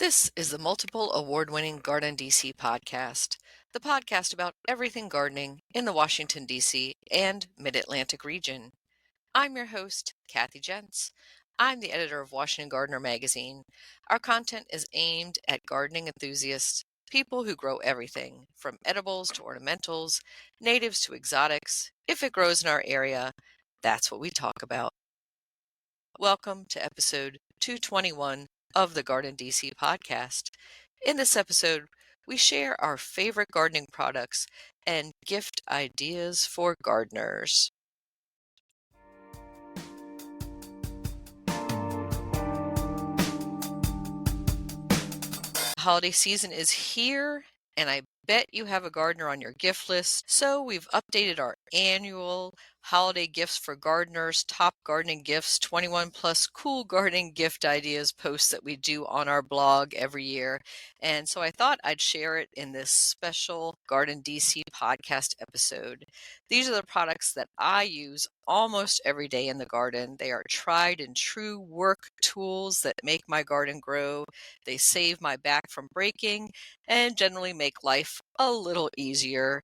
This is the multiple award-winning Garden DC podcast, the podcast about everything gardening in the Washington, D.C. and Mid-Atlantic region. I'm your host, Kathy Jentz. I'm the editor of Washington Gardener magazine. Our content is aimed at gardening enthusiasts, people who grow everything, from edibles to ornamentals, natives to exotics. If it grows in our area, that's what we talk about. Welcome to episode 221 of the Garden DC podcast. In this episode, we share our favorite gardening products and gift ideas for gardeners. Holiday season is here, and I bet you have a gardener on your gift list. So we've updated our annual holiday gifts for gardeners, top gardening gifts, 21 plus cool gardening gift ideas posts that we do on our blog every year. And so I thought I'd share it in this special Garden DC podcast episode. These are the products that I use almost every day in the garden. They are tried and true work tools that make my garden grow. They save my back from breaking and generally make life a little easier.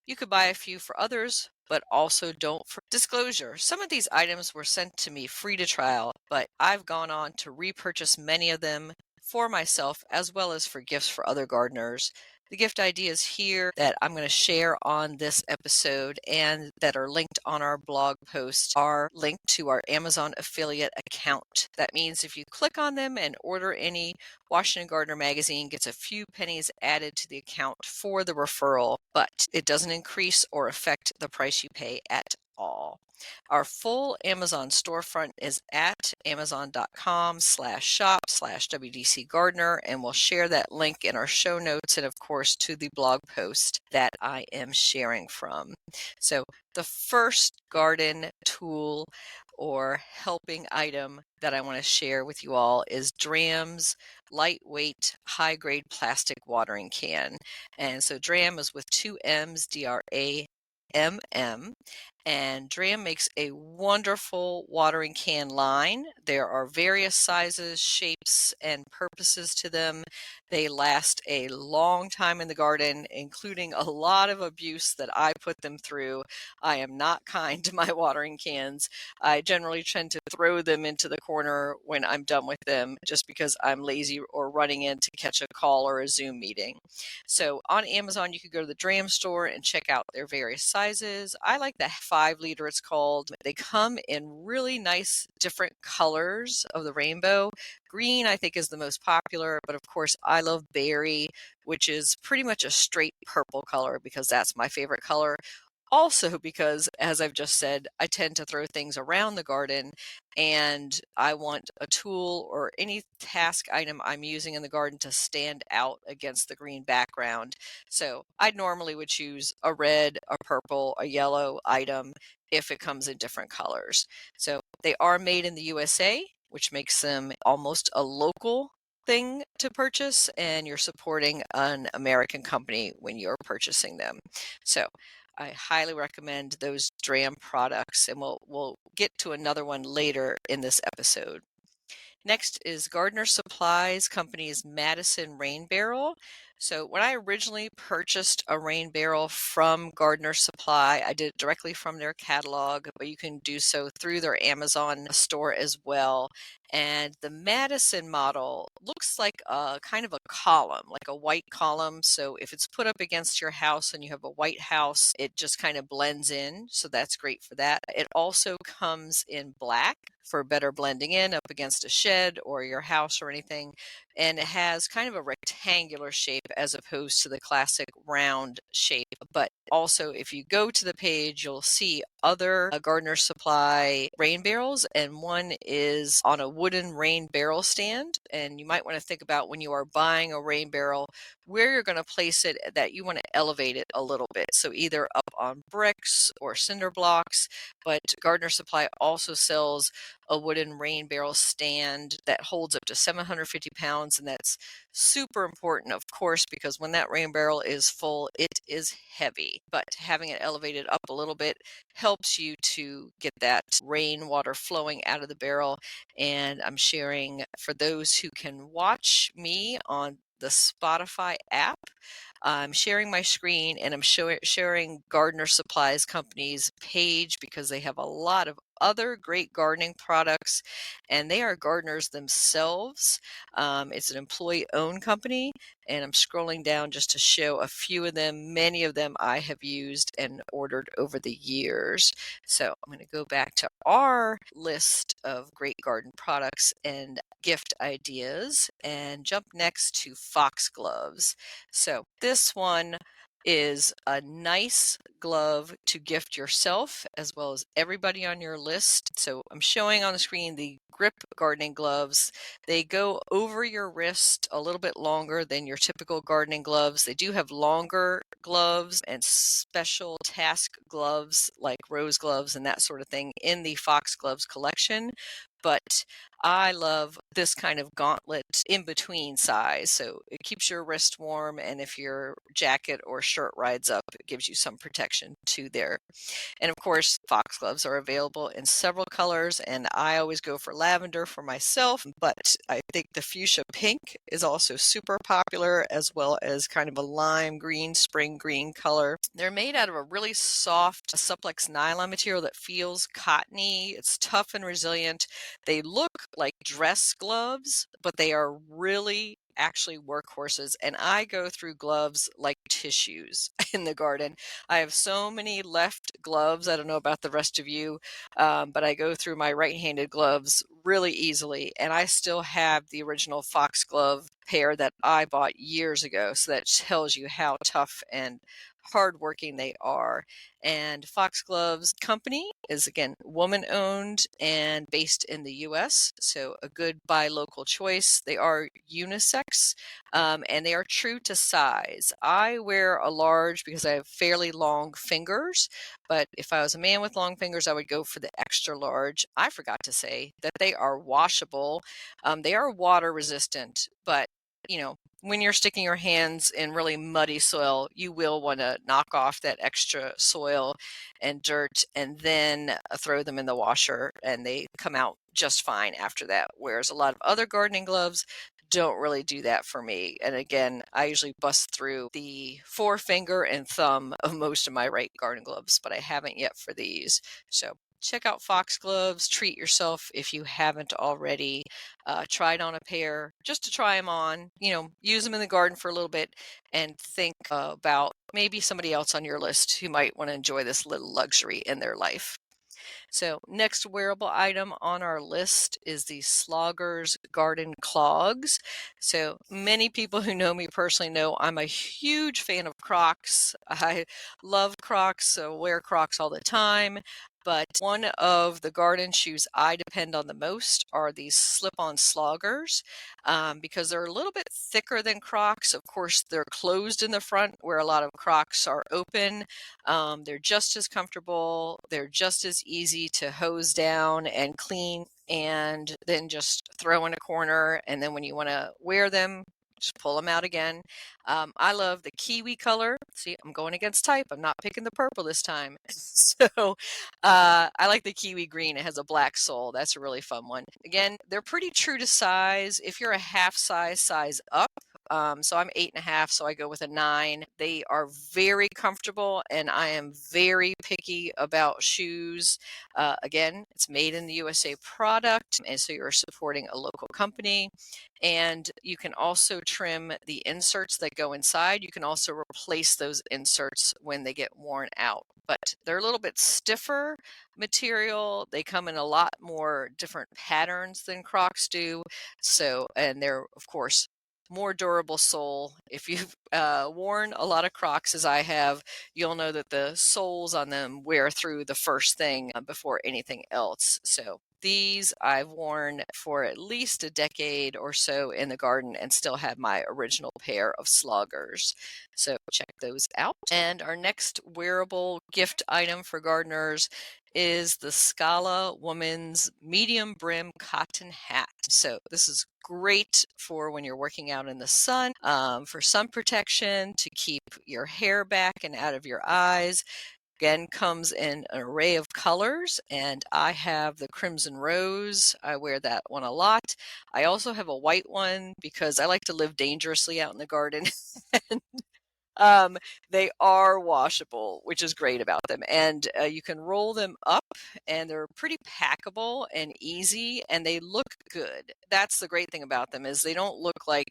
You could buy a few for others, but also don't. For disclosure, some of these items were sent to me free to trial, but I've gone on to repurchase many of them for myself as well as for gifts for other gardeners. The gift ideas here that I'm going to share on this episode and that are linked on our blog post are linked to our Amazon affiliate account. That means if you click on them and order any, Washington Gardener magazine gets a few pennies added to the account for the referral, but it doesn't increase or affect the price you pay at all. Our full Amazon storefront is at amazon.com/shop/WDC Gardener, and we'll share that link in our show notes and, of course, to the blog post that I am sharing from. So the first garden tool or helping item that I want to share with you all is Dram's lightweight, high-grade plastic watering can. And so Dram is with two M's, DRAMM. And Dram makes a wonderful watering can line. There are various sizes, shapes, and purposes to them. They last a long time in the garden, including a lot of abuse that I put them through. I am not kind to my watering cans. I generally tend to throw them into the corner when I'm done with them just because I'm lazy or running in to catch a call or a Zoom meeting. So on Amazon, you could go to the Dram store and check out their various sizes. I like the 5-liter, it's called. They come in really nice different colors of the rainbow. Green, I think, is the most popular, but of course, I love berry, which is pretty much a straight purple color because that's my favorite color. Also because, as I've just said, I tend to throw things around the garden and I want a tool or any task item I'm using in the garden to stand out against the green background. So I normally would choose a red, a purple, a yellow item if it comes in different colors. So they are made in the USA, which makes them almost a local thing to purchase, and you're supporting an American company when you're purchasing them. So I highly recommend those Dram products, and we'll get to another one later in this episode. Next is Gardener Supplies Company's Madison Rain Barrel. So when I originally purchased a rain barrel from Gardener Supply, I did it directly from their catalog, but you can do so through their Amazon store as well. And the Madison model looks like a kind of a column, like a white column. So if it's put up against your house and you have a white house, it just kind of blends in. So that's great for that. It also comes in black for better blending in up against a shed or your house or anything. And it has kind of a rectangular shape as opposed to the classic round shape. But also, if you go to the page, you'll see other Gardener Supply rain barrels, and one is on a wooden rain barrel stand. And you might want to think about when you are buying a rain barrel, where you're going to place it, that you want to elevate it a little bit. So either up on bricks or cinder blocks. But Gardener Supply also sells a wooden rain barrel stand that holds up to 750 pounds, and that's super important, of course, because when that rain barrel is full, it is heavy. but having it elevated up a little bit helps you to get that rainwater flowing out of the barrel. And I'm sharing for those who can watch me on the Spotify app. I'm sharing my screen and I'm sharing Gardener Supplies Company's page because they have a lot of other great gardening products and they are gardeners themselves. It's an employee owned company and I'm scrolling down just to show a few of them. Many of them I have used and ordered over the years. So I'm going to go back to our list of great garden products and gift ideas and jump next to foxgloves. So this one is a nice glove to gift yourself as well as everybody on your list. So I'm showing on the screen the grip gardening gloves. They go over your wrist a little bit longer than your typical gardening gloves. They do have longer gloves and special task gloves like rose gloves and that sort of thing in the foxgloves collection. But I love this kind of gauntlet in between size. So it keeps your wrist warm. And if your jacket or shirt rides up, it gives you some protection too there. And of course, foxgloves are available in several colors, and I always go for lavender for myself, but I think the fuchsia pink is also super popular, as well as kind of a lime green, spring green color. They're made out of a really soft supplex nylon material that feels cottony. It's tough and resilient. They look like dress gloves, but they are really actually workhorses. And I go through gloves like tissues in the garden. I have so many left gloves. I don't know about the rest of you, but I go through my right-handed gloves really easily. And I still have the original foxglove pair that I bought years ago. So that tells you how tough and hardworking they are. And Foxgloves Company is again woman owned and based in the US. So a good buy local choice. They are unisex and they are true to size. I wear a large because I have fairly long fingers, but if I was a man with long fingers, I would go for the extra large. I forgot to say that they are washable. They are water resistant, but you know, when you're sticking your hands in really muddy soil, you will want to knock off that extra soil and dirt and then throw them in the washer and they come out just fine after that. Whereas a lot of other gardening gloves don't really do that for me. And again, I usually bust through the forefinger and thumb of most of my right garden gloves, but I haven't yet for these. So check out foxgloves, treat yourself if you haven't already. Tried on a pair just to try them on, use them in the garden for a little bit and think about maybe somebody else on your list who might want to enjoy this little luxury in their life. So next wearable item on our list is the Slogger's Garden Clogs. So many people who know me personally know I'm a huge fan of Crocs. I love Crocs, so wear Crocs all the time. But one of the garden shoes I depend on the most are these slip-on sloggers because they're a little bit thicker than Crocs. Of course, they're closed in the front where a lot of Crocs are open. They're just as comfortable. They're just as easy to hose down and clean and then just throw in a corner. And then when you want to wear them, just pull them out again. I love the kiwi color. See, I'm going against type. I'm not picking the purple this time. So I like the kiwi green. It has a black sole. That's a really fun one. Again, they're pretty true to size. If you're a half size up, so I'm 8.5, so I go with a 9. They are very comfortable, and I am very picky about shoes. Again, it's made in the USA product, and so you're supporting a local company. And you can also trim the inserts that go inside. You can also replace those inserts when they get worn out. But they're a little bit stiffer material. They come in a lot more different patterns than Crocs do. So, and they're, of course, more durable sole. If you've worn a lot of Crocs as I have, you'll know that the soles on them wear through the first thing before anything else. So These I've worn for at least a decade or so in the garden and still have my original pair of sluggers. So check those out. And our next wearable gift item for gardeners is the Scala Woman's Medium Brim Cotton Hat. So this is great for when you're working out in the sun, for sun protection, to keep your hair back and out of your eyes. Again, comes in an array of colors, and I have the crimson rose. I wear that one a lot. I also have a white one because I like to live dangerously out in the garden. And um, they are washable, which is great about them. And you can roll them up, and they're pretty packable and easy, and they look good. That's the great thing about them, is they don't look like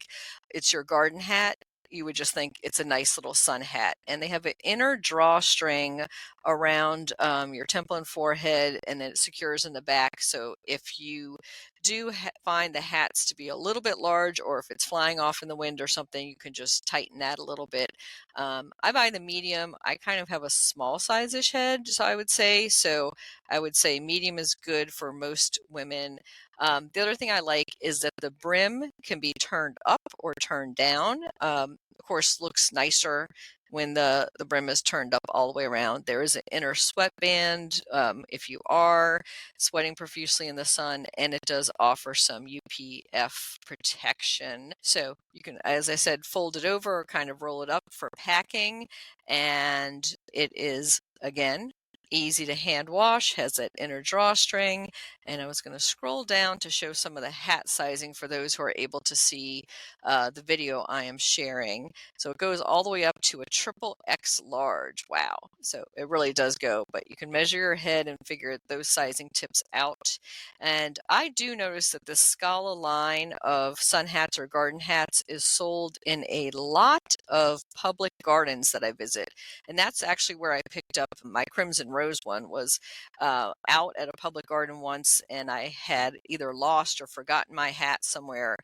it's your garden hat. You would just think it's a nice little sun hat. And they have an inner drawstring around your temple and forehead, and then it secures in the back. So if you do find the hats to be a little bit large, or if it's flying off in the wind or something, you can just tighten that a little bit. I buy the medium. I kind of have a small size-ish head, so I would say. So I would say medium is good for most women. The other thing I like is that the brim can be turned up or turned down. Of course, looks nicer when the brim is turned up all the way around. There is an inner sweatband if you are sweating profusely in the sun, and it does offer some UPF protection. So you can, as I said, fold it over or kind of roll it up for packing, and it is, again, easy to hand wash, has that inner drawstring. And I was going to scroll down to show some of the hat sizing for those who are able to see the video I am sharing. So it goes all the way up to a triple X large. Wow. So it really does go, but you can measure your head and figure those sizing tips out. And I do notice that the Scala line of sun hats or garden hats is sold in a lot of public gardens that I visit. And that's actually where I picked up my crimson rose one. Was out at a public garden once, and I had either lost or forgotten my hat somewhere.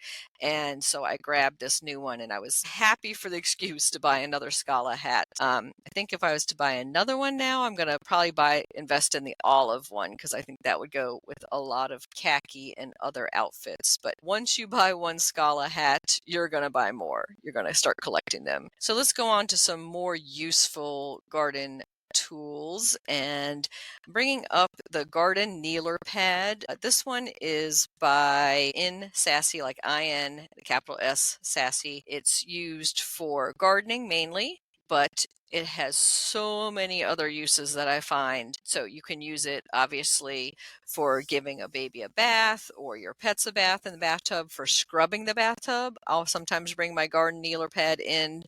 And so I grabbed this new one, and I was happy for the excuse to buy another Scala hat. I think if I was to buy another one now, I'm going to probably invest in the olive one, because I think that would go with a lot of khaki and other outfits. But once you buy one Scala hat, you're going to buy more. You're going to start collecting them. So let's go on to some more useful garden tools, and bringing up the garden kneeler pad. This one is by In Sassy, like IN, the capital S, Sassy. It's used for gardening mainly, but it has so many other uses that I find. So you can use it obviously for giving a baby a bath, or your pets a bath in the bathtub, for scrubbing the bathtub. I'll sometimes bring my garden kneeler pad in,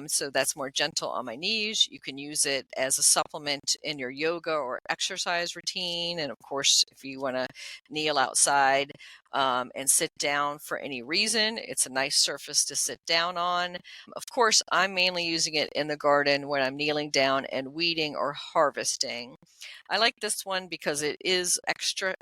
so that's more gentle on my knees. You can use it as a supplement in your yoga or exercise routine. And of course, if you want to kneel outside and sit down for any reason, it's a nice surface to sit down on. Of course, I'm mainly using it in the garden when I'm kneeling down and weeding or harvesting. I like this one because it is extra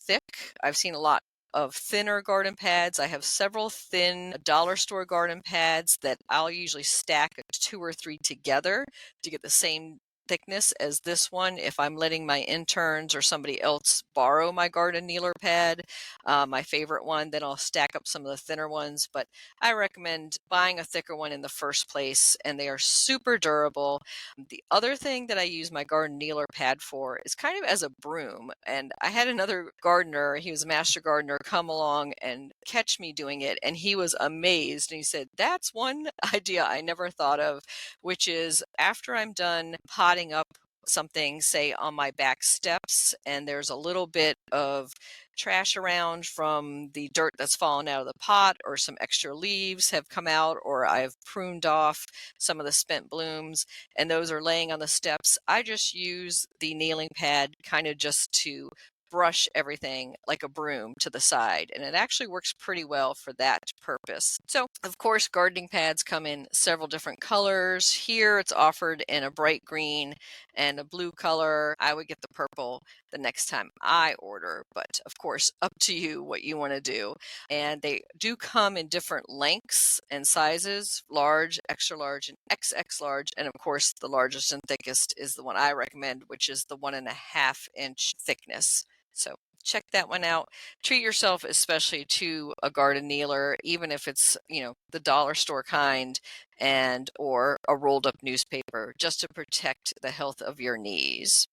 thick. I've seen a lot of thinner garden pads. I have several thin dollar store garden pads that I'll usually stack 2 or 3 together to get the same thickness as this one if I'm letting my interns or somebody else borrow my garden kneeler pad. My favorite one, then I'll stack up some of the thinner ones, but I recommend buying a thicker one in the first place, and they are super durable. The other thing that I use my garden kneeler pad for is kind of as a broom, and I had another gardener, he was a master gardener, come along and catch me doing it, and he was amazed, and he said, that's one idea I never thought of, which is after I'm done potting up something, say on my back steps, and there's a little bit of trash around from the dirt that's fallen out of the pot, or some extra leaves have come out, or I've pruned off some of the spent blooms, and those are laying on the steps, I just use the kneeling pad kind of just to brush everything like a broom to the side, and it actually works pretty well for that purpose. So of course, gardening pads come in several different colors. Here it's offered in a bright green and a blue color. I would get the purple the next time I order, but of course, up to you what you want to do. And they do come in different lengths and sizes: large, extra large, and XX large. And of course, the largest and thickest is the one I recommend, which is the 1.5 inch thickness. So check that one out. Treat yourself especially to a garden kneeler, even if it's, the dollar store kind and or a rolled up newspaper, just to protect the health of your knees.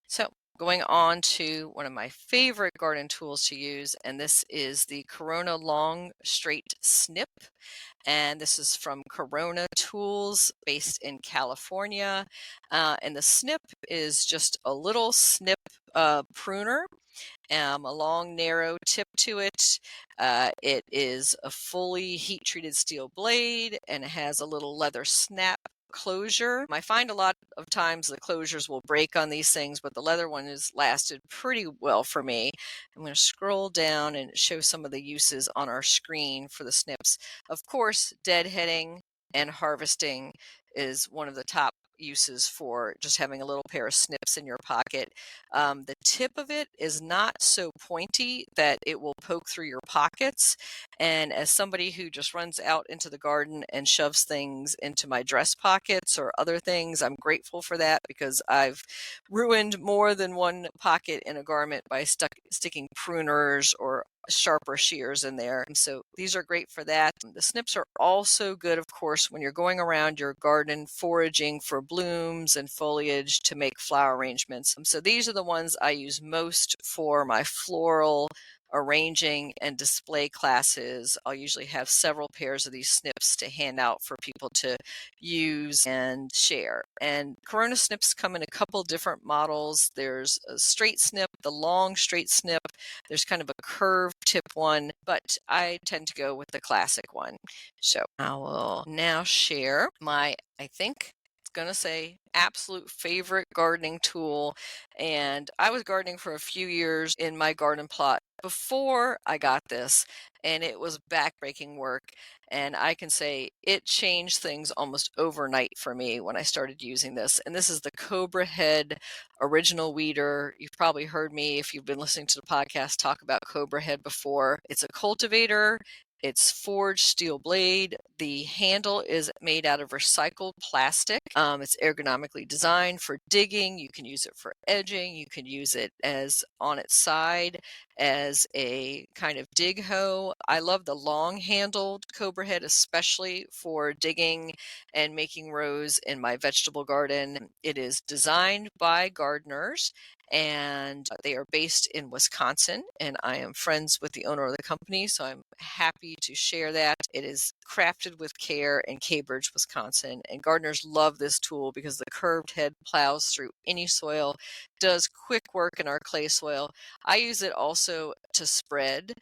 So going on to one of my favorite garden tools to use, and this is the Corona Long Straight Snip. And this is from Corona Tools based in California. And the snip is just a little snip pruner, a long narrow tip to it. It is a fully heat treated steel blade and it has a little leather snap closure. I find a lot of times the closures will break on these things, but the leather one has lasted pretty well for me. I'm going to scroll down and show some of the uses on our screen for the snips. Of course, deadheading and harvesting is one of the top uses for just having a little pair of snips in your pocket. The tip of it is not so pointy that it will poke through your pockets. And as somebody who just runs out into the garden and shoves things into my dress pockets or other things, I'm grateful for that because I've ruined more than one pocket in a garment by sticking pruners or sharper shears in there. So these are great for that. The snips are also good, of course, when you're going around your garden foraging for blooms and foliage to make flower arrangements. So these are the ones I use most for my floral arranging and display classes. I'll usually have several pairs of these snips to hand out for people to use and share. And Corona snips come in a couple different models. There's a straight snip, the long straight snip. There's kind of a curved tip one, but I tend to go with the classic one. So I will now share my, I think it's going to say, absolute favorite gardening tool. And I was gardening for a few years in my garden plot before I got this, and it was backbreaking work. And I can say it changed things almost overnight for me when I started using this. And this is the Cobra Head Original Weeder. You've probably heard me, if you've been listening to the podcast, talk about Cobra Head before. It's a cultivator. It's forged steel blade. The handle is made out of recycled plastic. It's ergonomically designed for digging. You can use it for edging. You can use it as on its side as a kind of dig hoe. I love the long-handled Cobra Head, especially for digging and making rows in my vegetable garden. It is designed by gardeners, and they are based in Wisconsin, and I am friends with the owner of the company, so I'm happy to share that. It is crafted with care in Cambridge, Wisconsin, and gardeners love this tool because the curved head plows through any soil, does quick work in our clay soil. I use it also to spread.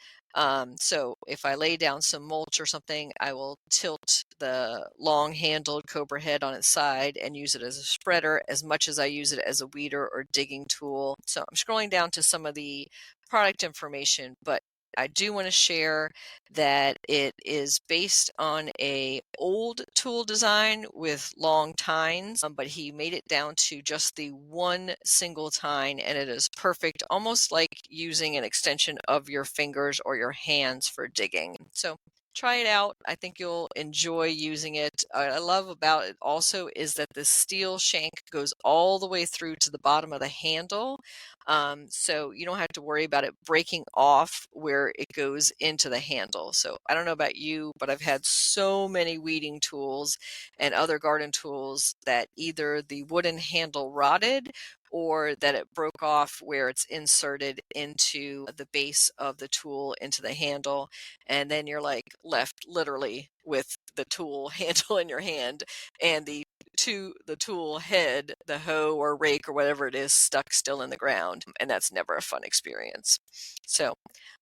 So if I lay down some mulch or something, I will tilt the long-handled Cobra Head on its side and use it as a spreader as much as I use it as a weeder or digging tool. So I'm scrolling down to some of the product information, but I do want to share that it is based on a old tool design with long tines, but he made it down to just the one single tine, and it is perfect, almost like using an extension of your fingers or your hands for digging. So try it out. I think you'll enjoy using it. What I love about it also is that the steel shank goes all the way through to the bottom of the handle. So you don't have to worry about it breaking off where it goes into the handle. So I don't know about you, but I've had so many weeding tools and other garden tools that either the wooden handle rotted or that it broke off where it's inserted into the base of the tool into the handle. And then you're like left literally with the tool handle in your hand and the tool head, the hoe or rake or whatever it is, stuck still in the ground. And that's never a fun experience. So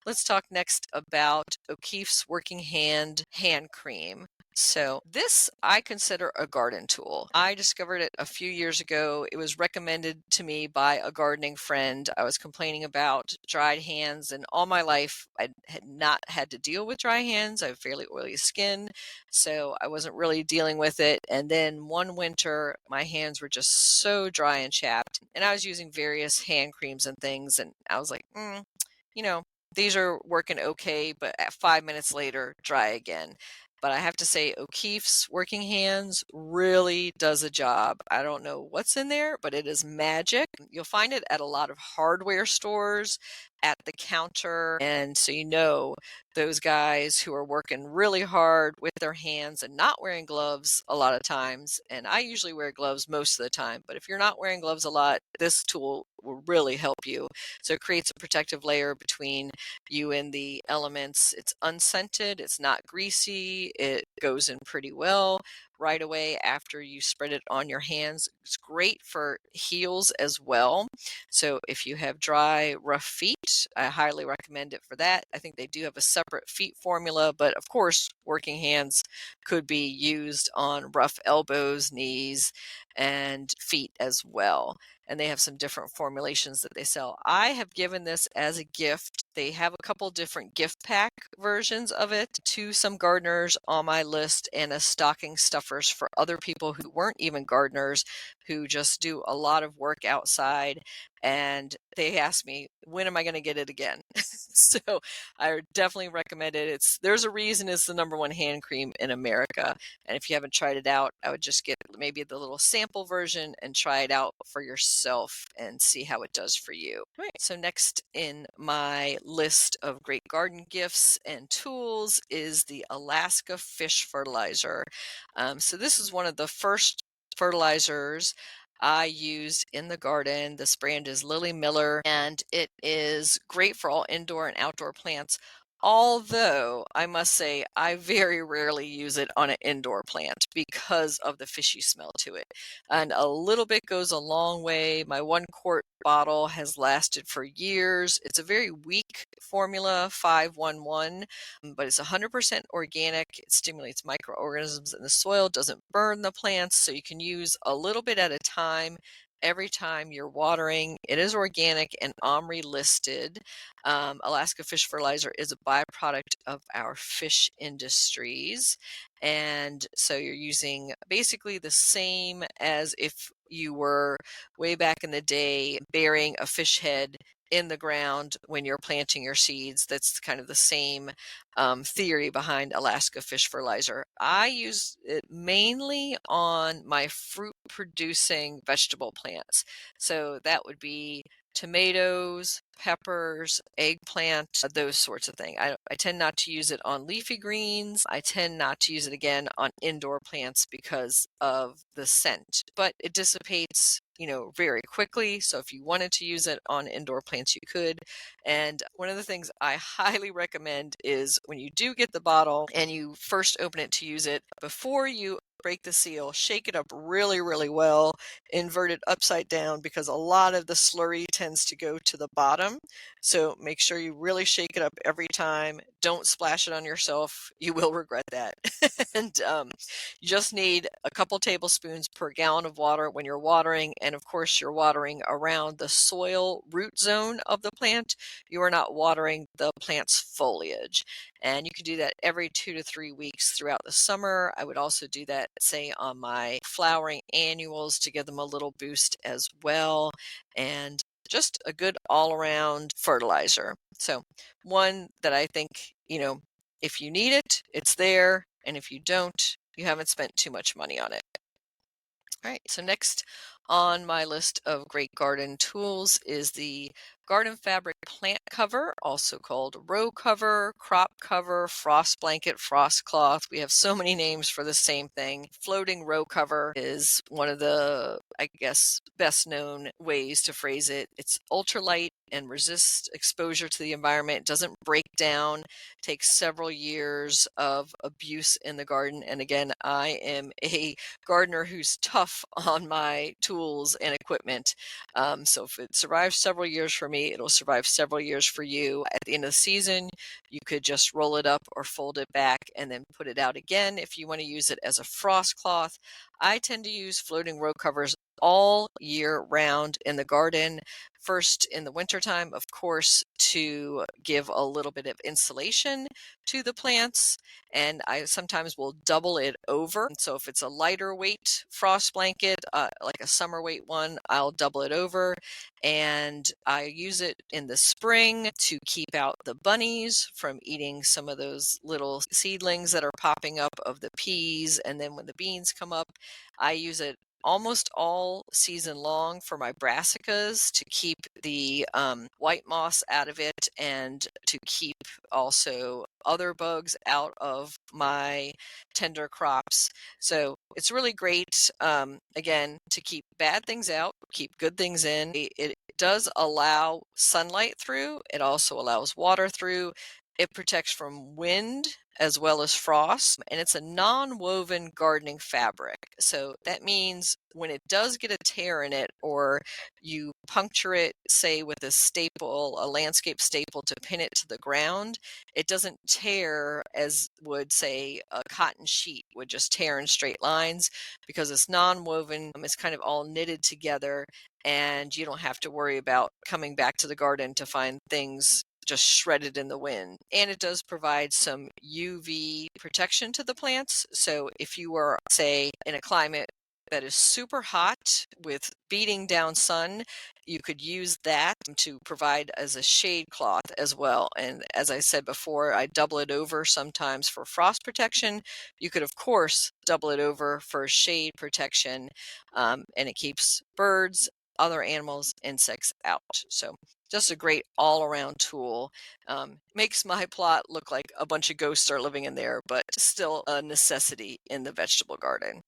let's talk next about O'Keeffe's Working Hand Hand Cream. So this I consider a garden tool. I discovered it a few years ago. It was recommended to me by a gardening friend. I was complaining about dried hands, and all my life I had not had to deal with dry hands. I have fairly oily skin, so I wasn't really dealing with it. And then one winter, my hands were just so dry and chapped, and I was using various hand creams and things, and I was like, you know, these are working okay, but at 5 minutes later, dry again. But I have to say, O'Keeffe's Working Hands really does a job. I don't know what's in there, but it is magic. You'll find it at a lot of hardware stores at the counter. And so, those guys who are working really hard with their hands and not wearing gloves a lot of times, and I usually wear gloves most of the time, but if you're not wearing gloves a lot, this tool will really help you. So it creates a protective layer between you and the elements. It's unscented, it's not greasy, it goes in pretty well right away after you spread it on your hands. It's great for heels as well. So if you have dry, rough feet, I highly recommend it for that. I think they do have a separate feet formula, but of course, working hands could be used on rough elbows, knees, and feet as well. And they have some different formulations that they sell. I have given this as a gift. They have a couple different gift pack versions of it to some gardeners on my list, and as stocking stuffers for other people who weren't even gardeners, who just do a lot of work outside. And they asked me, when am I going to get it again? So I definitely recommend it. There's a reason it's the number one hand cream in America. And if you haven't tried it out, I would just get maybe the little sample version and try it out for yourself and see how it does for you. All right. So next in my list of great garden gifts and tools is the Alaska Fish Fertilizer. So this is one of the first fertilizers I used in the garden. This brand is Lily Miller, and it is great for all indoor and outdoor plants. Although I must say, I very rarely use it on an indoor plant because of the fishy smell to it. And a little bit goes a long way. My 1 quart bottle has lasted for years. It's a very weak formula, 511, but it's 100% organic. It stimulates microorganisms in the soil, doesn't burn the plants, so you can use a little bit at a time every time you're watering. It is organic and OMRI listed. Alaska Fish Fertilizer is a byproduct of our fish industries. And so you're using basically the same as if you were way back in the day burying a fish head in the ground when you're planting your seeds. That's kind of the same theory behind Alaska Fish Fertilizer. I use it mainly on my fruit producing vegetable plants. So that would be tomatoes, peppers, eggplant, those sorts of things. I tend not to use it on leafy greens. I tend not to use it again on indoor plants because of the scent, but it dissipates very quickly. So if you wanted to use it on indoor plants, you could. And one of the things I highly recommend is when you do get the bottle and you first open it to use it, before you break the seal, shake it up really, really well, invert it upside down because a lot of the slurry tends to go to the bottom. So make sure you really shake it up every time. Don't splash it on yourself. You will regret that. And you just need a couple tablespoons per gallon of water when you're watering. And of course, you're watering around the soil root zone of the plant. You are not watering the plant's foliage. And you can do that every 2 to 3 weeks throughout the summer. I would also do that, say, on my flowering annuals to give them a little boost as well. And just a good all-around fertilizer. So one that I think, if you need it, it's there. And if you don't, you haven't spent too much money on it. All right, so next on my list of great garden tools is the Garden Fabric Plant Cover, also called row cover, crop cover, frost blanket, frost cloth. We have so many names for the same thing. Floating row cover is one of the, I guess, best known ways to phrase it. It's ultralight and resists exposure to the environment. It doesn't break down, takes several years of abuse in the garden. And again, I am a gardener who's tough on my tools and equipment. So if it survives several years for me, it'll survive several years for you. At the end of the season, you could just roll it up or fold it back and then put it out again if you want to use it as a frost cloth. I tend to use floating row covers all year round in the garden. First in the wintertime, of course, to give a little bit of insulation to the plants. And I sometimes will double it over. So if it's a lighter weight frost blanket, like a summer weight one, I'll double it over. And I use it in the spring to keep out the bunnies from eating some of those little seedlings that are popping up of the peas. And then when the beans come up, I use it almost all season long for my brassicas to keep the white moss out of it and to keep also other bugs out of my tender crops. So it's really great, again, to keep bad things out, keep good things in. It does allow sunlight through. It also allows water through. It protects from wind as well as frost, and it's a non-woven gardening fabric. So that means when it does get a tear in it, or you puncture it, say with a staple, a landscape staple to pin it to the ground, it doesn't tear as would, say, a cotton sheet would just tear in straight lines, because it's non-woven. It's kind of all knitted together, and you don't have to worry about coming back to the garden to find things just shredded in the wind. And it does provide some UV protection to the plants. So if you were, say, in a climate that is super hot with beating down sun, you could use that to provide as a shade cloth as well. And as I said before, I double it over sometimes for frost protection. You could, of course, double it over for shade protection, and it keeps birds, other animals, insects out. So just a great all-around tool. Makes my plot look like a bunch of ghosts are living in there, but still a necessity in the vegetable garden.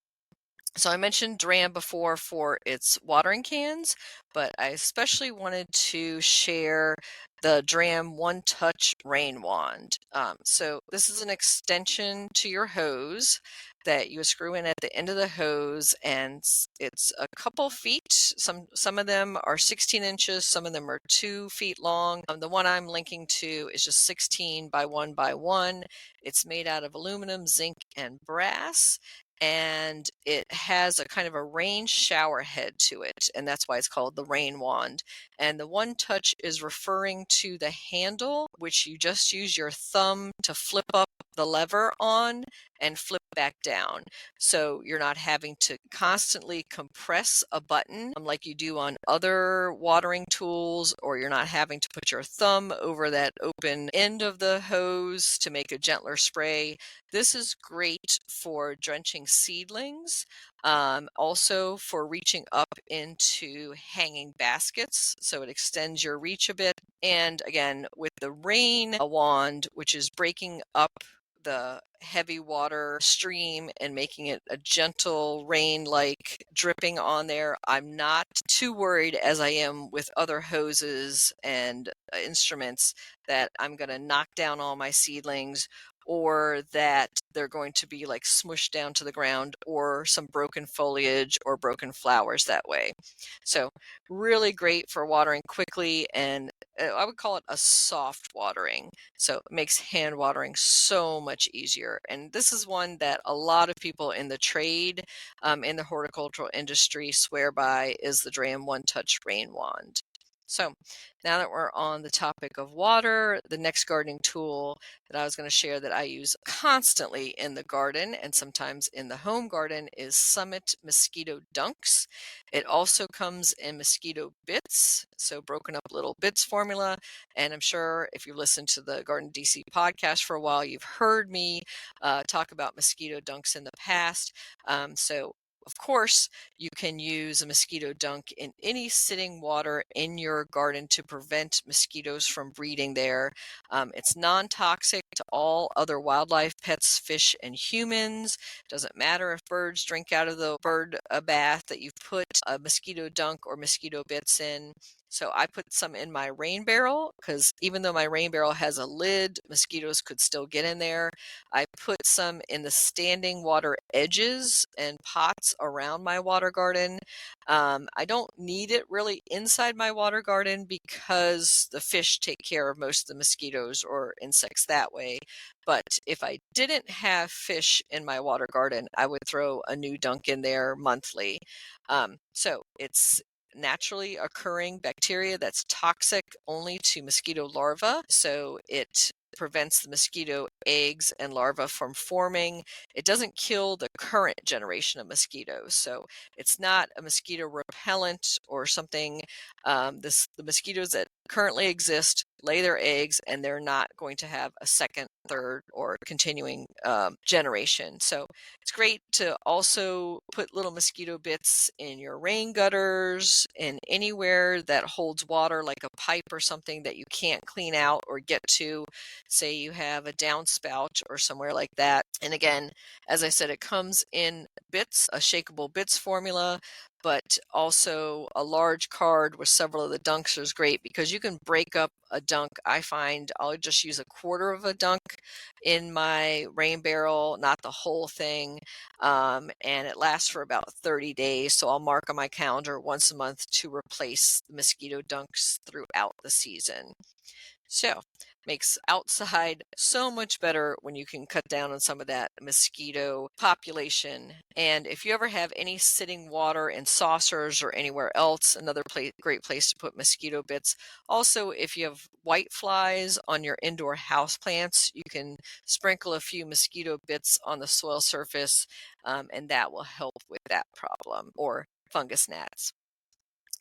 So I mentioned Dram before for its watering cans, but I especially wanted to share the Dram One Touch Rain Wand. So this is an extension to your hose that you screw in at the end of the hose, and it's a couple feet. Some of them are 16 inches, some of them are 2 feet long. The one I'm linking to is just 16 by 1 by 1. It's made out of aluminum, zinc, and brass, and it has a kind of a rain shower head to it, and that's why it's called the rain wand. And the one touch is referring to the handle, which you just use your thumb to flip up the lever on and flip back down. So you're not having to constantly compress a button like you do on other watering tools, or you're not having to put your thumb over that open end of the hose to make a gentler spray. This is great for drenching seedlings, also for reaching up into hanging baskets, so it extends your reach a bit. And again, with the rain wand, which is breaking up the heavy water stream and making it a gentle rain-like dripping on there, I'm not too worried, as I am with other hoses and instruments, that I'm going to knock down all my seedlings, or that they're going to be like smushed down to the ground, or some broken foliage or broken flowers that way. So really great for watering quickly, and I would call it a soft watering. So it makes hand watering so much easier. And this is one that a lot of people in the trade, in the horticultural industry, swear by, is the Dram One Touch Rain Wand. So now that we're on the topic of water, the next gardening tool that I was going to share that I use constantly in the garden and sometimes in the home garden is Summit Mosquito Dunks. It also comes in mosquito bits, so broken up little bits formula. And I'm sure if you've listened to the Garden DC podcast for a while, you've heard me talk about mosquito dunks in the past. So of course, you can use a mosquito dunk in any sitting water in your garden to prevent mosquitoes from breeding there. It's non-toxic to all other wildlife, pets, fish, and humans. Doesn't matter if birds drink out of the bird bath that you've put a mosquito dunk or mosquito bits in. So I put some in my rain barrel, because even though my rain barrel has a lid, mosquitoes could still get in there. I put some in the standing water edges and pots around my water garden. I don't need it really inside my water garden, because the fish take care of most of the mosquitoes or insects that way. But if I didn't have fish in my water garden, I would throw a new dunk in there monthly. So it's naturally occurring bacteria that's toxic only to mosquito larvae. So it prevents the mosquito eggs and larvae from forming. It doesn't kill the current generation of mosquitoes. So it's not a mosquito repellent or something. The mosquitoes that currently exist lay their eggs, and they're not going to have a second, third, or continuing generation. So it's great to also put little mosquito bits in your rain gutters and anywhere that holds water, like a pipe or something that you can't clean out or get to. Say you have a downspout or somewhere like that. And again, as I said, it comes in bits, a shakeable bits formula, but also a large card with several of the dunks is great because you can break up a dunk. I find I'll just use a quarter of a dunk in my rain barrel, not the whole thing, and it lasts for about 30 days. So I'll mark on my calendar once a month to replace the mosquito dunks throughout the season. So makes outside so much better when you can cut down on some of that mosquito population. And if you ever have any sitting water in saucers or anywhere else, another great place to put mosquito bits. Also, if you have white flies on your indoor house plants, you can sprinkle a few mosquito bits on the soil surface, and that will help with that problem, or fungus gnats.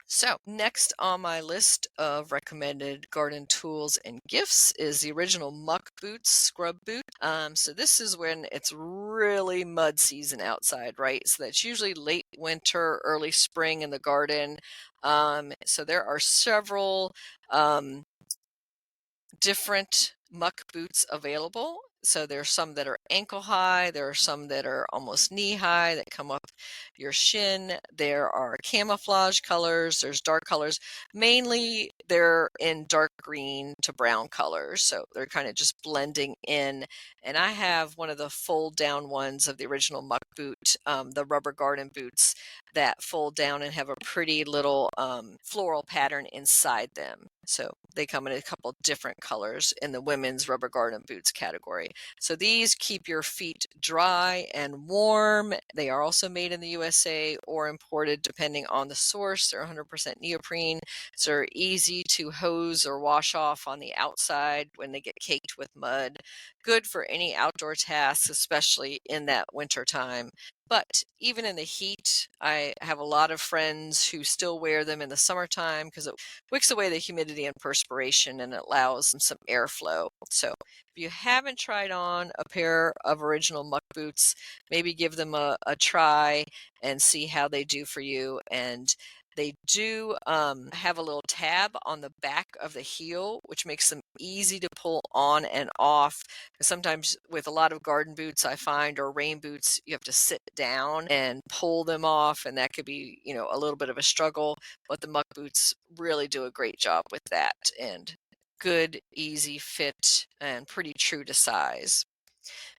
So next on my list of recommended garden tools and gifts is the original muck boots, scrub boot. So this is when it's really mud season outside, right? So that's usually late winter, early spring in the garden. So there are several different muck boots available. So there's some that are ankle high, there are some that are almost knee high that come up your shin. There are camouflage colors, there's dark colors. Mainly they're in dark green to brown colors, so they're kind of just blending in. And I have one of the fold down ones of the original muck boot, the rubber garden boots that fold down and have a pretty little floral pattern inside them. So they come in a couple different colors in the women's rubber garden boots category. So these keep your feet dry and warm. They are also made in the USA or imported depending on the source. They're 100% neoprene. So they're easy to hose or wash off on the outside when they get caked with mud. Good for any outdoor tasks, especially in that winter time. But even in the heat, I have a lot of friends who still wear them in the summertime because it wicks away the humidity and perspiration and allows some airflow. So if you haven't tried on a pair of original muck boots, maybe give them a try and see how they do for you. And they do have a little tab on the back of the heel, which makes them easy to pull on and off. Sometimes with a lot of garden boots, I find, or rain boots, you have to sit down and pull them off, and that could be, a little bit of a struggle. But the muck boots really do a great job with that, and good, easy fit, and pretty true to size.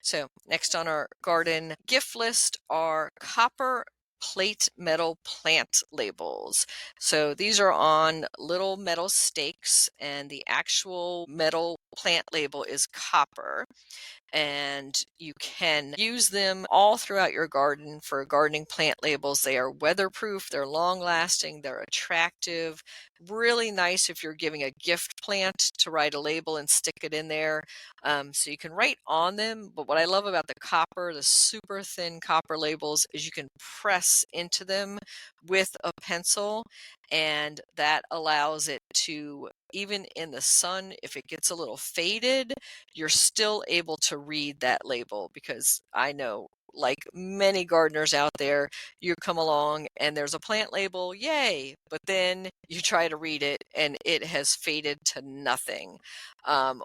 So next on our garden gift list are copper plate metal plant labels. So these are on little metal stakes, and the actual metal plant label is copper. And you can use them all throughout your garden for gardening plant labels. They are weatherproof, they're long lasting, they're attractive, really nice if you're giving a gift plant to write a label and stick it in there. So you can write on them, but what I love about the super thin copper labels, is you can press into them with a pencil, and that allows it to, even in the sun, if it gets a little faded, you're still able to read that label. Because I know, like many gardeners out there, you come along and there's a plant label, yay, but then you try to read it and it has faded to nothing,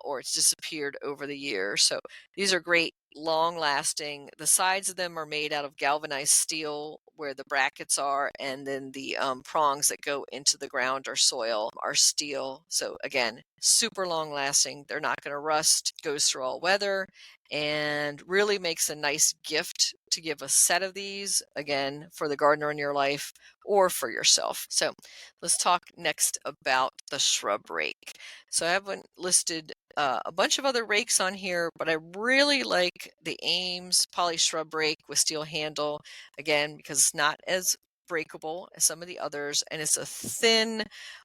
or it's disappeared over the years. So these are great, long lasting. The sides of them are made out of galvanized steel where the brackets are, and then the prongs that go into the ground or soil are steel. So again, super long lasting. They're not going to rust, goes through all weather, and really makes a nice gift to give a set of these, again, for the gardener in your life or for yourself. So let's talk next about the shrub rake. So I haven't listed a bunch of other rakes on here, but I really like the Ames poly shrub rake with steel handle, again, because it's not as breakable as some of the others, and it's a thin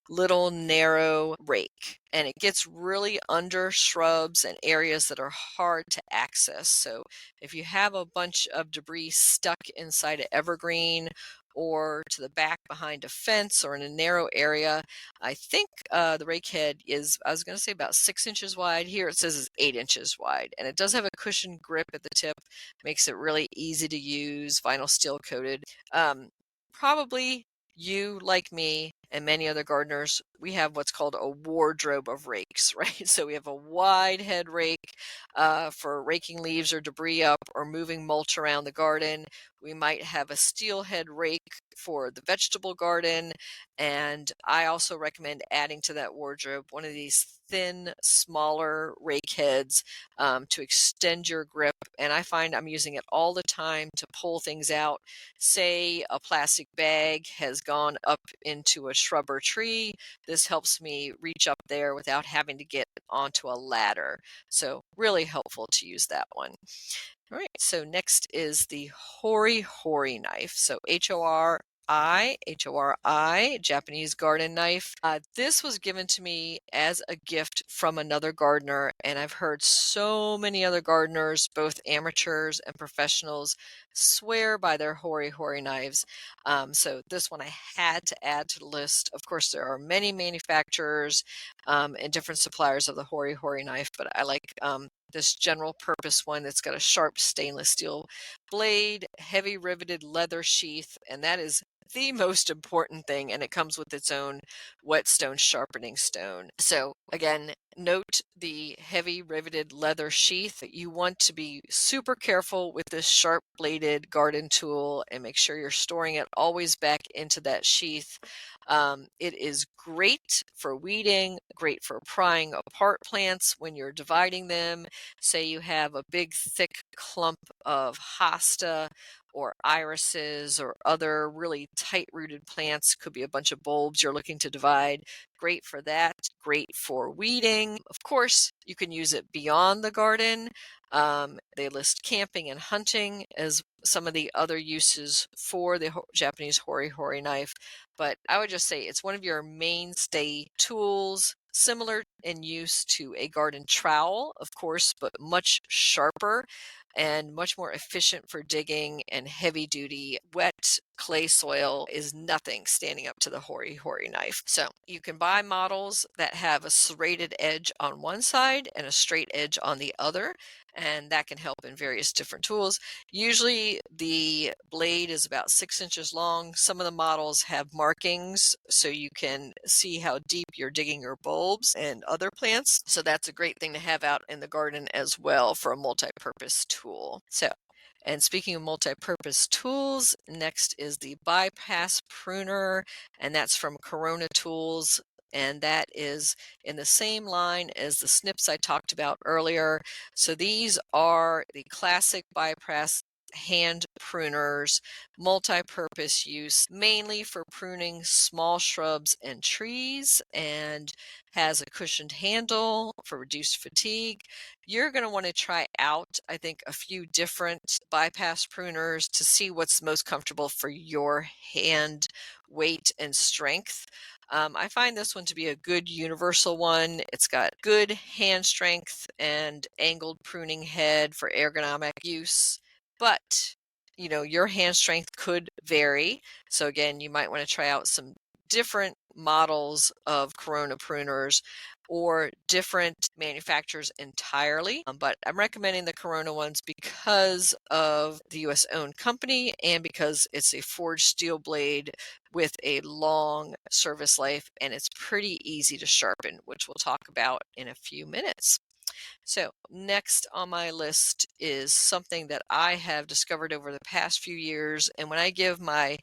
little narrow rake, and it gets really under shrubs and areas that are hard to access. So if you have a bunch of debris stuck inside an evergreen, or to the back behind a fence or in a narrow area. I think the rake head is, I was going to say about 6 inches wide. Here it says it's 8 inches wide, and it does have a cushioned grip at the tip, makes it really easy to use, vinyl steel coated. Probably you, like me, and many other gardeners, we have what's called a wardrobe of rakes, right? So we have a wide head rake for raking leaves or debris up or moving mulch around the garden. We might have a steel head rake for the vegetable garden. And I also recommend adding to that wardrobe one of these thin, smaller rake heads to extend your grip. And I find I'm using it all the time to pull things out. Say a plastic bag has gone up into a shrub or tree. This helps me reach up there without having to get onto a ladder. So really helpful to use that one. All right, so next is the Hori Hori knife. So Hori, Japanese garden knife. This was given to me as a gift from another gardener, and I've heard so many other gardeners, both amateurs and professionals, swear by their Hori Hori knives. So this one I had to add to the list. Of course, there are many manufacturers and different suppliers of the Hori Hori knife, but I like this general purpose one that's got a sharp stainless steel blade, heavy riveted leather sheath, and that is the most important thing, and it comes with its own whetstone sharpening stone. So again, note the heavy riveted leather sheath. You want to be super careful with this sharp bladed garden tool and make sure you're storing it always back into that sheath. It is great for weeding, great for prying apart plants when you're dividing them. Say you have a big thick clump of hosta or irises or other really tight rooted plants, could be a bunch of bulbs you're looking to divide. Great for that, great for weeding. Of course, you can use it beyond the garden. They list camping and hunting as some of the other uses for the Japanese Hori Hori knife, but I would just say it's one of your mainstay tools, similar in use to a garden trowel, of course, but much sharper and much more efficient for digging, and heavy duty wet clay soil is nothing standing up to the Hori Hori knife. So you can buy models that have a serrated edge on one side and a straight edge on the other, and that can help in various different tools. Usually the blade is about 6 inches long. Some of the models have markings so you can see how deep you're digging your bulbs and other plants. So that's a great thing to have out in the garden as well for a multi-purpose tool. So, and speaking of multi-purpose tools, next is the bypass pruner, and that's from Corona Tools. And that is in the same line as the snips I talked about earlier. So these are the classic bypass hand pruners, multi-purpose use, mainly for pruning small shrubs and trees, and has a cushioned handle for reduced fatigue. You're going to want to try out, I think, a few different bypass pruners to see what's most comfortable for your hand weight and strength. I find this one to be a good universal one. It's got good hand strength and angled pruning head for ergonomic use, but your hand strength could vary. So again, you might want to try out some different models of Corona pruners or different manufacturers entirely. But I'm recommending the Corona ones because of the US owned company and because it's a forged steel blade with a long service life, and it's pretty easy to sharpen, which we'll talk about in a few minutes. So next on my list is something that I have discovered over the past few years, and when I give my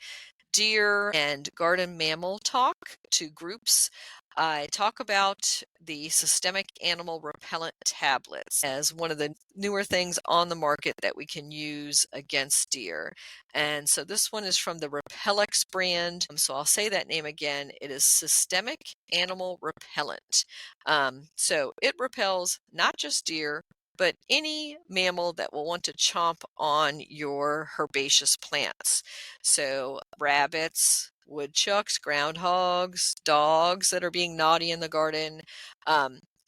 deer and garden mammal talk to groups, I talk about the systemic animal repellent tablets as one of the newer things on the market that we can use against deer. And so this one is from the Repellex brand. So I'll say that name again. It is systemic animal repellent. So it repels not just deer, but any mammal that will want to chomp on your herbaceous plants. So rabbits, woodchucks, groundhogs, dogs that are being naughty in the garden.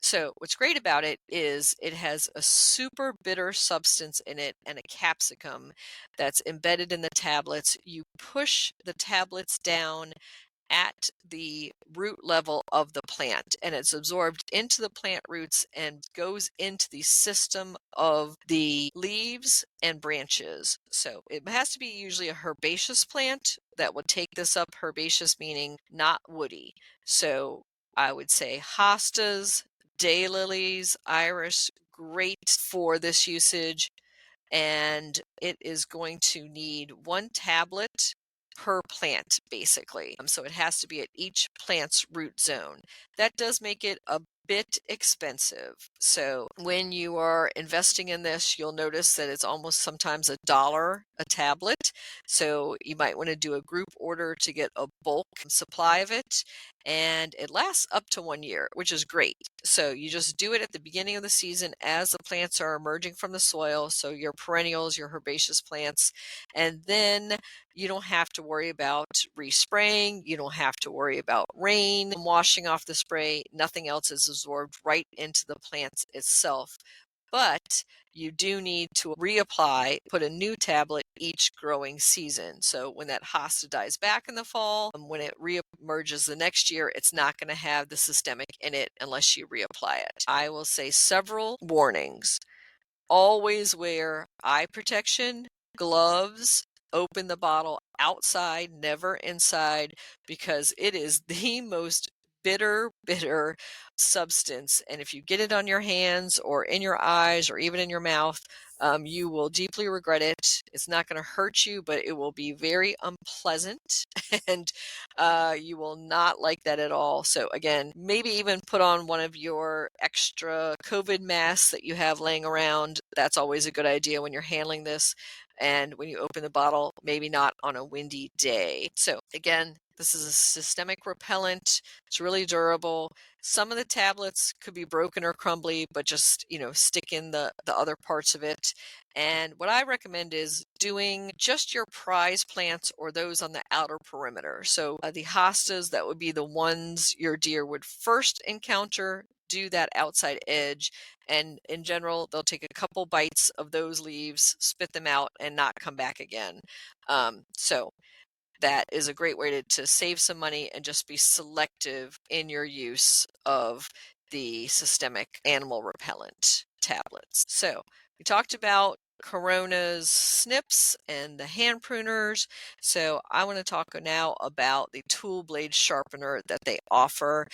So what's great about it is it has a super bitter substance in it and a capsicum that's embedded in the tablets. You push the tablets down at the root level of the plant, and it's absorbed into the plant roots and goes into the system of the leaves and branches. So it has to be usually a herbaceous plant that would take this up, herbaceous meaning not woody. So I would say hostas, daylilies, iris, great for this usage, and it is going to need 1 tablet per plant, basically. So it has to be at each plant's root zone. That does make it a bit expensive. So when you are investing in this, you'll notice that it's almost sometimes $1 a tablet. So you might want to do a group order to get a bulk supply of it. And it lasts up to 1 year, which is great. So you just do it at the beginning of the season as the plants are emerging from the soil. So your perennials, your herbaceous plants, and then you don't have to worry about respraying. You don't have to worry about rain washing off the spray. Nothing else is absorbed right into the plant itself. But you do need to reapply, put a new tablet each growing season. So when that hosta dies back in the fall, when it reemerges the next year, it's not going to have the systemic in it unless you reapply it. I will say several warnings. Always wear eye protection, gloves, open the bottle outside, never inside, because it is the most bitter substance. And if you get it on your hands or in your eyes or even in your mouth, you will deeply regret it. It's not going to hurt you, but it will be very unpleasant and you will not like that at all. So again, maybe even put on one of your extra COVID masks that you have laying around. That's always a good idea when you're handling this. And when you open the bottle, maybe not on a windy day. So again, this is a systemic repellent. It's really durable. Some of the tablets could be broken or crumbly, but just, stick in the other parts of it. And what I recommend is doing just your prize plants or those on the outer perimeter. So the hostas, that would be the ones your deer would first encounter, do that outside edge. And in general, they'll take a couple bites of those leaves, spit them out, and not come back again. So that is a great way to save some money and just be selective in your use of the systemic animal repellent tablets. So we talked about Corona's snips and the hand pruners. So I want to talk now about the tool blade sharpener that they offer.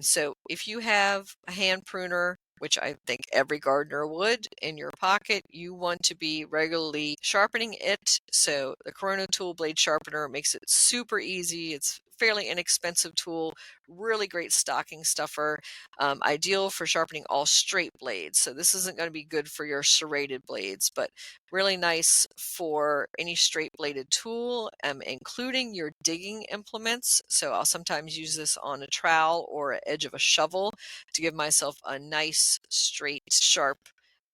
So if you have a hand pruner, which I think every gardener would, in your pocket, you want to be regularly sharpening it. So the Corona tool blade sharpener makes it super easy. It's fairly inexpensive tool, really great stocking stuffer, ideal for sharpening all straight blades. So this isn't going to be good for your serrated blades, but really nice for any straight bladed tool, including your digging implements. So I'll sometimes use this on a trowel or edge of a shovel to give myself a nice, straight, sharp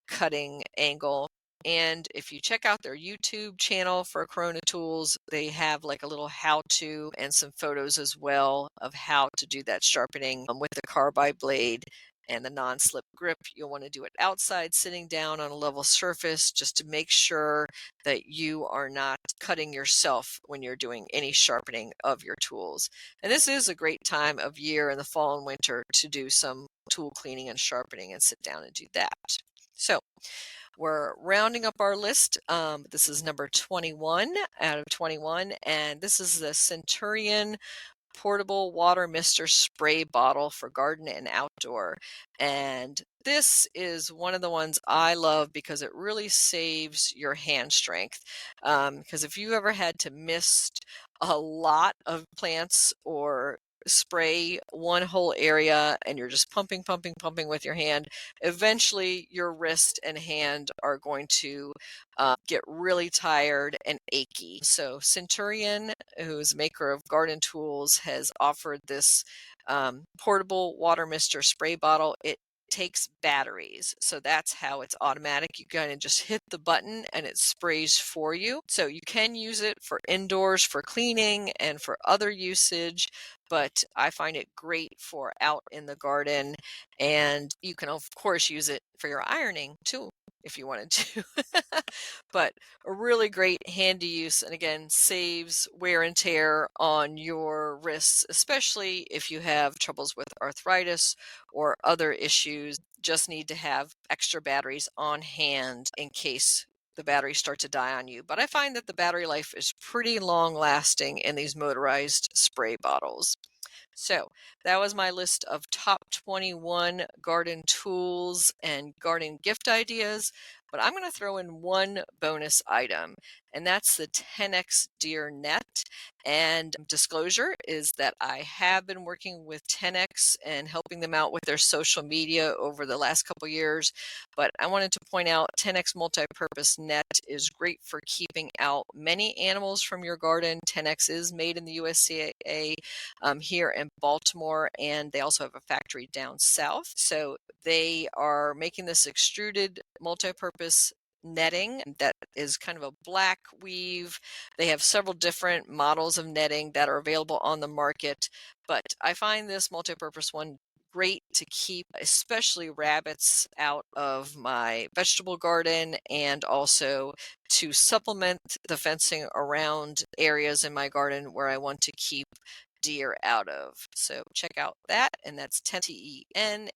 cutting angle. And if you check out their YouTube channel for Corona Tools, they have like a little how-to and some photos as well of how to do that sharpening with the carbide blade and the non-slip grip. You'll want to do it outside, sitting down on a level surface, just to make sure that you are not cutting yourself when you're doing any sharpening of your tools. And this is a great time of year in the fall and winter to do some tool cleaning and sharpening and sit down and do that. So we're rounding up our list. This is number 21 out of 21, and this is the Centurion portable water mister spray bottle for garden and outdoor. And this is one of the ones I love because it really saves your hand strength. Because if you ever had to mist a lot of plants or spray one whole area and you're just pumping with your hand, eventually your wrist and hand are going to get really tired and achy. So Centurion, who's maker of garden tools, has offered this portable water mister spray bottle. It takes batteries. So that's how it's automatic. You kind of just hit the button and it sprays for you. So you can use it for indoors for cleaning and for other usage, but I find it great for out in the garden. And you can, of course, use it for your ironing too, if you wanted to. But a really great handy use, and again, saves wear and tear on your wrists, especially if you have troubles with arthritis or other issues. Just need to have extra batteries on hand in case the batteries start to die on you. But I find that the battery life is pretty long lasting in these motorized spray bottles. So that was my list of top 21 garden tools and garden gift ideas. But I'm going to throw in one bonus item, and that's the 10X Deer Net. And disclosure is that I have been working with 10X and helping them out with their social media over the last couple years. But I wanted to point out 10X Multi-Purpose Net is great for keeping out many animals from your garden. 10X is made in the USA here in Baltimore, and they also have a factory down south. So they are making this extruded multi-purpose netting that is kind of a black weave. They have several different models of netting that are available on the market, but I find this multi-purpose one great to keep especially rabbits out of my vegetable garden, and also to supplement the fencing around areas in my garden where I want to keep deer out of. So check out that, and that's TENAX,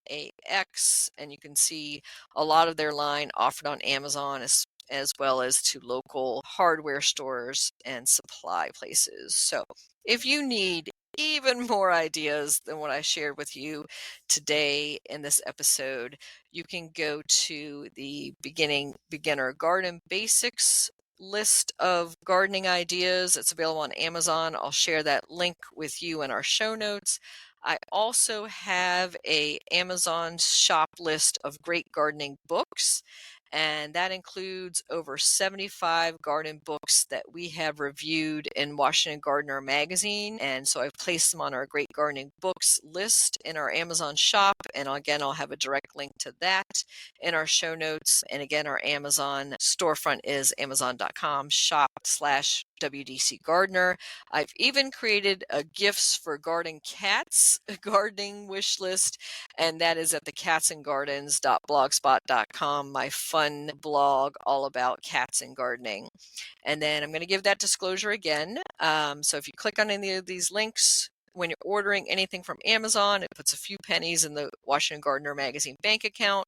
and you can see a lot of their line offered on Amazon as well as to local hardware stores and supply places. So if you need even more ideas than what I shared with you today in this episode, you can go to the beginner garden basics list of gardening ideas. It's available on Amazon. I'll share that link with you in our show notes. I also have a Amazon shop list of great gardening books, and that includes over 75 garden books that we have reviewed in Washington Gardener magazine. And so I've placed them on our great gardening books list in our Amazon shop. And again, I'll have a direct link to that in our show notes. And again, our Amazon storefront is amazon.com/shop/WDC Gardener. I've even created a gifts for garden cats gardening wish list, and that is at the catsandgardens.blogspot.com, my fun blog all about cats and gardening. And then I'm going to give that disclosure again. So if you click on any of these links, when you're ordering anything from Amazon, it puts a few pennies in the Washington Gardener magazine bank account.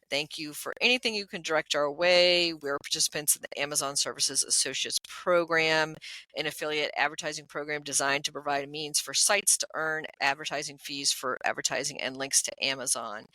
Thank you for anything you can direct our way. We're participants in the Amazon Services Associates Program, an affiliate advertising program designed to provide a means for sites to earn advertising fees for advertising and links to Amazon.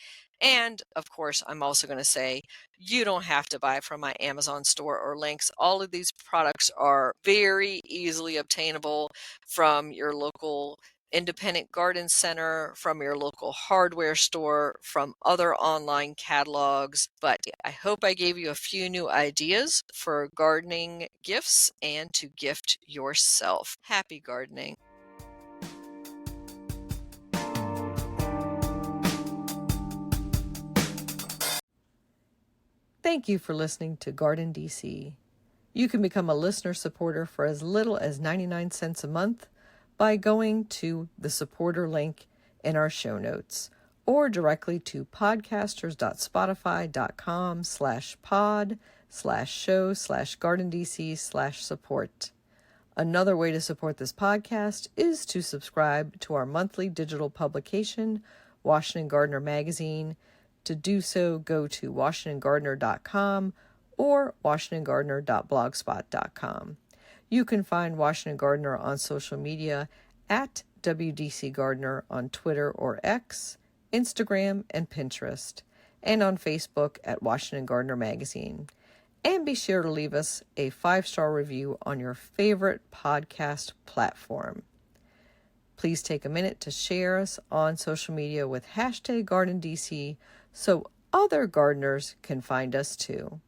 And of course, I'm also going to say you don't have to buy from my Amazon store or links. All of these products are very easily obtainable from your local independent garden center, from your local hardware store, from other online catalogs. But I hope I gave you a few new ideas for gardening gifts and to gift yourself. Happy gardening. Thank you for listening to Garden DC. You can become a listener supporter for as little as 99 cents a month by going to the supporter link in our show notes, or directly to podcasters.spotify.com/pod/show/gardendc/support. Another way to support this podcast is to subscribe to our monthly digital publication, Washington Gardener Magazine. To do so, go to washingtongardener.com or washingtongardener.blogspot.com. You can find Washington Gardener on social media at WDC Gardener on Twitter or X, Instagram, and Pinterest, and on Facebook at Washington Gardener Magazine. And be sure to leave us a 5-star review on your favorite podcast platform. Please take a minute to share us on social media with #GardenDC so other gardeners can find us too.